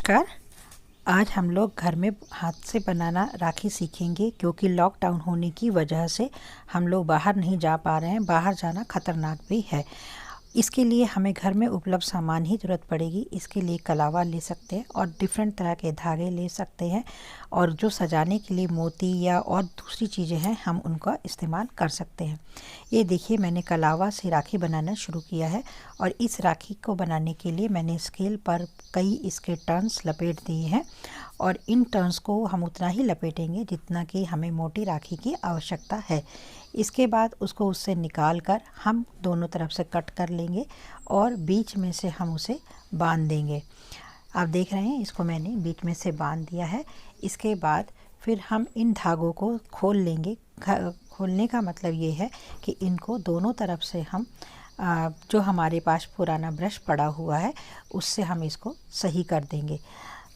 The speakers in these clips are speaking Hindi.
नमस्कार। आज हम लोग घर में हाथ से बनाना राखी सीखेंगे, क्योंकि लॉकडाउन होने की वजह से हम लोग बाहर नहीं जा पा रहे हैं। बाहर जाना ख़तरनाक भी है। इसके लिए हमें घर में उपलब्ध सामान ही ज़रूरत पड़ेगी। इसके लिए कलावा ले सकते हैं और डिफरेंट तरह के धागे ले सकते हैं, और जो सजाने के लिए मोती या और दूसरी चीज़ें हैं हम उनका इस्तेमाल कर सकते हैं। ये देखिए, मैंने कलावा से राखी बनाना शुरू किया है, और इस राखी को बनाने के लिए मैंने स्केल पर कई इसके टर्न्स लपेट दिए हैं, और इन टर्न्स को हम उतना ही लपेटेंगे जितना कि हमें मोटी राखी की आवश्यकता है। इसके बाद उसको उससे निकाल कर हम दोनों तरफ से कट कर लेंगे और बीच में से हम उसे बांध देंगे। आप देख रहे हैं, इसको मैंने बीच में से बांध दिया है। इसके बाद फिर हम इन धागों को खोल लेंगे। खोलने का मतलब ये है कि इनको दोनों तरफ से हम जो हमारे पास पुराना ब्रश पड़ा हुआ है उससे हम इसको सही कर देंगे।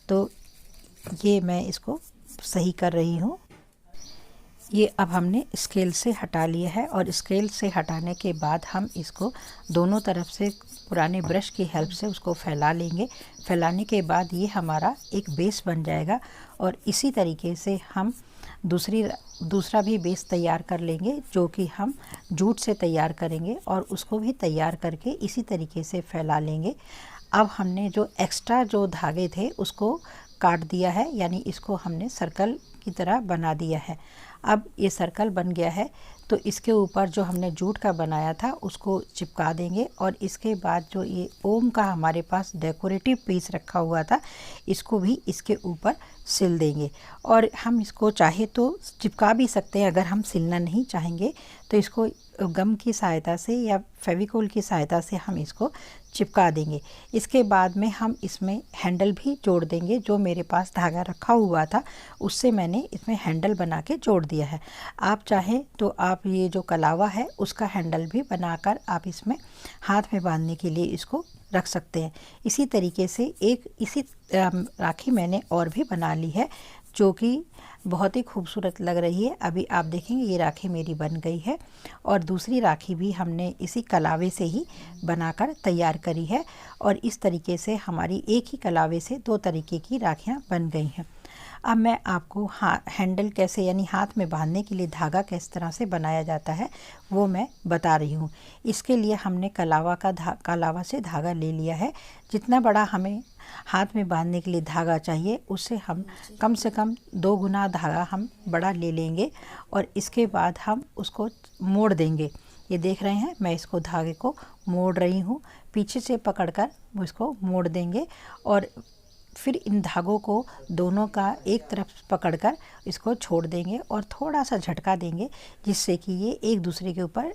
तो ये मैं इसको सही कर रही हूँ। ये अब हमने स्केल से हटा लिया है, और स्केल से हटाने के बाद हम इसको दोनों तरफ से पुराने ब्रश की हेल्प से उसको फैला लेंगे। फैलाने के बाद ये हमारा एक बेस बन जाएगा, और इसी तरीके से हम दूसरा भी बेस तैयार कर लेंगे, जो कि हम जूट से तैयार करेंगे, और उसको भी तैयार करके इसी तरीके से फैला लेंगे। अब हमने जो एक्स्ट्रा जो धागे थे उसको काट दिया है, यानी इसको हमने सर्कल की तरह बना दिया है। अब ये सर्कल बन गया है, तो इसके ऊपर जो हमने जूट का बनाया था उसको चिपका देंगे, और इसके बाद जो ये ओम का हमारे पास डेकोरेटिव पीस रखा हुआ था इसको भी इसके ऊपर सिल देंगे। और हम इसको चाहे तो चिपका भी सकते हैं। अगर हम सिलना नहीं चाहेंगे तो इसको गम की सहायता से या फेविकोल की सहायता से हम इसको चिपका देंगे। इसके बाद में हम इसमें हैंडल भी जोड़ देंगे। जो मेरे पास धागा रखा हुआ था उससे मैंने इसमें हैंडल बना के जोड़ दिया है। आप चाहें तो आप ये जो कलावा है उसका हैंडल भी बनाकर आप इसमें हाथ में बांधने के लिए इसको रख सकते हैं। इसी तरीके से इसी राखी मैंने और भी बना ली है, जो कि बहुत ही खूबसूरत लग रही है। अभी आप देखेंगे ये राखी मेरी बन गई है, और दूसरी राखी भी हमने इसी कलावे से ही बनाकर तैयार करी है, और इस तरीके से हमारी एक ही कलावे से दो तरीके की राखियाँ बन गई हैं। अब मैं आपको हैंडल कैसे, यानी हाथ में बांधने के लिए धागा किस तरह से बनाया जाता है वो मैं बता रही हूँ। इसके लिए हमने कलावा से धागा ले लिया है। जितना बड़ा हमें हाथ में बांधने के लिए धागा चाहिए उससे हम कम से कम 2 गुना धागा हम बड़ा ले लेंगे, और इसके बाद हम उसको मोड़ देंगे। ये देख रहे हैं, मैं इसको धागे को मोड़ रही हूँ। पीछे से पकड़कर इसको मोड़ देंगे, और फिर इन धागों को दोनों का एक तरफ पकड़कर इसको छोड़ देंगे और थोड़ा सा झटका देंगे, जिससे कि ये एक दूसरे के ऊपर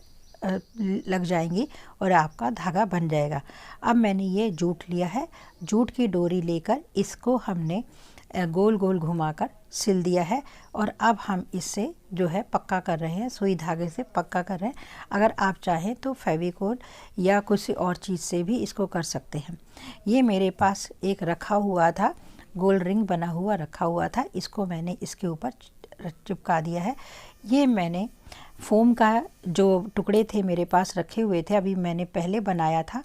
लग जाएंगी और आपका धागा बन जाएगा। अब मैंने ये जूट लिया है। जूट की डोरी लेकर इसको हमने गोल गोल घुमाकर सिल दिया है, और अब हम इससे जो है पक्का कर रहे हैं, सुई धागे से पक्का कर रहे हैं। अगर आप चाहें तो फेविकोल या किसी और चीज़ से भी इसको कर सकते हैं। ये मेरे पास एक रखा हुआ था, गोल रिंग बना हुआ रखा हुआ था, इसको मैंने इसके ऊपर चिपका दिया है। ये मैंने फोम का जो टुकड़े थे मेरे पास रखे हुए थे, अभी मैंने पहले बनाया था,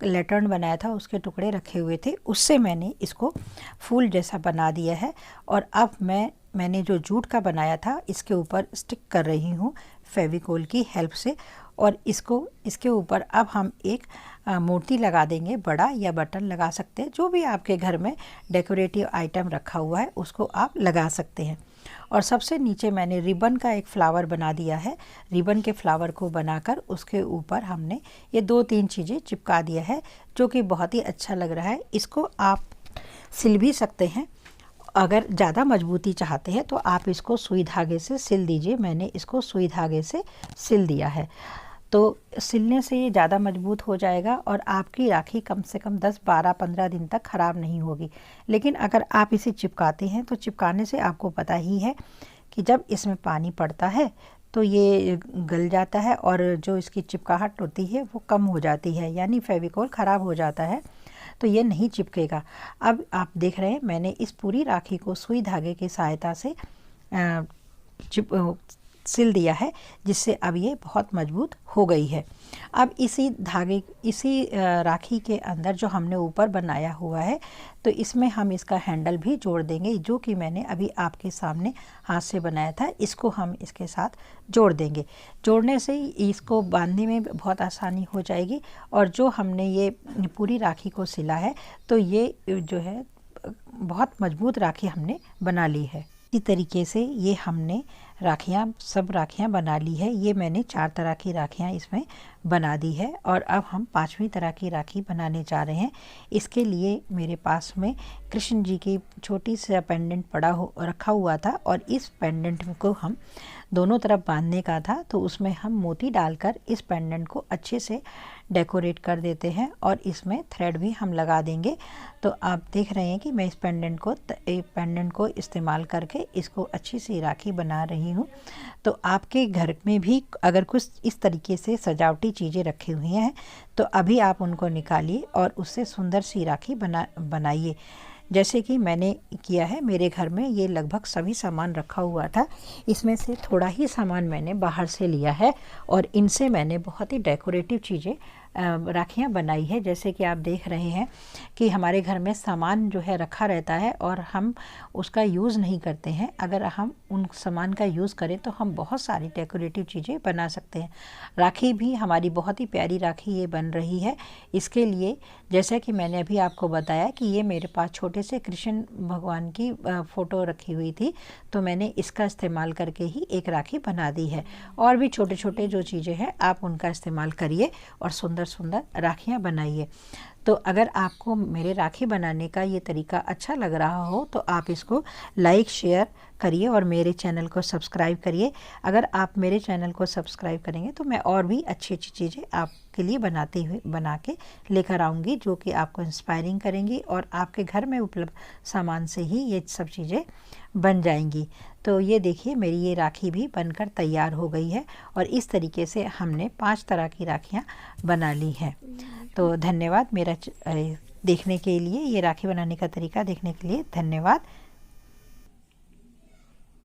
लैटर्न बनाया था, उसके टुकड़े रखे हुए थे, उससे मैंने इसको फूल जैसा बना दिया है। और अब मैंने जो जूट का बनाया था इसके ऊपर स्टिक कर रही हूँ फेविकोल की हेल्प से, और इसके ऊपर अब हम एक मोती लगा देंगे, बड़ा या बटन लगा सकते हैं। जो भी आपके घर में डेकोरेटिव आइटम रखा हुआ है उसको आप लगा सकते हैं। और सबसे नीचे मैंने रिबन का एक फ्लावर बना दिया है। रिबन के फ्लावर को बनाकर उसके ऊपर हमने ये 2-3 चीज़ें चिपका दिया है, जो कि बहुत ही अच्छा लग रहा है। इसको आप सिल भी सकते हैं। अगर ज़्यादा मजबूती चाहते हैं तो आप इसको सुई धागे से सिल दीजिए। मैंने इसको सुई धागे से सिल दिया है, तो सिलने से ये ज़्यादा मजबूत हो जाएगा, और आपकी राखी कम से कम 10, 12, 15 दिन तक ख़राब नहीं होगी। लेकिन अगर आप इसे चिपकाते हैं तो चिपकाने से आपको पता ही है कि जब इसमें पानी पड़ता है तो ये गल जाता है, और जो इसकी चिपकाहट होती है वो कम हो जाती है, यानी फेविकोल ख़राब हो जाता है, तो ये नहीं चिपकेगा। अब आप देख रहे हैं, मैंने इस पूरी राखी को सुई धागे की सहायता से सिल दिया है, जिससे अब ये बहुत मजबूत हो गई है। अब इसी राखी के अंदर जो हमने ऊपर बनाया हुआ है, तो इसमें हम इसका हैंडल भी जोड़ देंगे, जो कि मैंने अभी आपके सामने हाथ से बनाया था। इसको हम इसके साथ जोड़ देंगे। जोड़ने से इसको बांधने में बहुत आसानी हो जाएगी। और जो हमने ये पूरी राखी को सिला है, तो ये जो है बहुत मजबूत राखी हमने बना ली है। इसी तरीके से ये हमने सब राखियाँ बना ली है। ये मैंने 4 तरह की राखियाँ इसमें बना दी है। और अब हम 5वीं तरह की राखी बनाने जा रहे हैं। इसके लिए मेरे पास में कृष्ण जी की छोटी सा पेंडेंट रखा हुआ था, और इस पेंडेंट को हम दोनों तरफ बांधने का था, तो उसमें हम मोती डालकर इस पेंडेंट को अच्छे से डेकोरेट कर देते हैं, और इसमें थ्रेड भी हम लगा देंगे। तो आप देख रहे हैं कि मैं इस पेंडेंट को इस्तेमाल करके इसको अच्छी सी राखी बना रही हूँ। तो आपके घर में भी अगर कुछ इस तरीके से सजावटी चीज़ें रखी हुई हैं, तो अभी आप उनको निकालिए और उससे सुंदर सी राखी बनाइए। जैसे कि मैंने किया है, मेरे घर में ये लगभग सभी सामान रखा हुआ था। इसमें से थोड़ा ही सामान मैंने बाहर से लिया है, और इनसे मैंने बहुत ही डेकोरेटिव चीज़ें राखियाँ बनाई है। जैसे कि आप देख रहे हैं कि हमारे घर में सामान जो है रखा रहता है, और हम उसका यूज़ नहीं करते हैं। अगर हम उन सामान का यूज़ करें, तो हम बहुत सारी डेकोरेटिव चीज़ें बना सकते हैं। राखी भी हमारी बहुत ही प्यारी राखी ये बन रही है। इसके लिए जैसा कि मैंने अभी आपको बताया कि ये मेरे पास छोटे से कृष्ण भगवान की फ़ोटो रखी हुई थी, तो मैंने इसका इस्तेमाल करके ही एक राखी बना दी है। और भी छोटे छोटे जो चीज़ें हैं, आप उनका इस्तेमाल करिए और सुंदर सुंदर राखियाँ बनाइए। तो अगर आपको मेरे राखी बनाने का ये तरीका अच्छा लग रहा हो, तो आप इसको लाइक शेयर करिए और मेरे चैनल को सब्सक्राइब करिए। अगर आप मेरे चैनल को सब्सक्राइब करेंगे, तो मैं और भी अच्छी अच्छी चीज़ें आपके लिए बना के लेकर आऊँगी, जो कि आपको इंस्पायरिंग करेंगी, और आपके घर में उपलब्ध सामान से ही ये सब चीज़ें बन जाएंगी। तो ये देखिए, मेरी ये राखी भी बनकर तैयार हो गई है, और इस तरीके से हमने 5 तरह की राखियाँ बना ली हैं। तो धन्यवाद मेरा देखने के लिए, ये राखी बनाने का तरीका देखने के लिए धन्यवाद।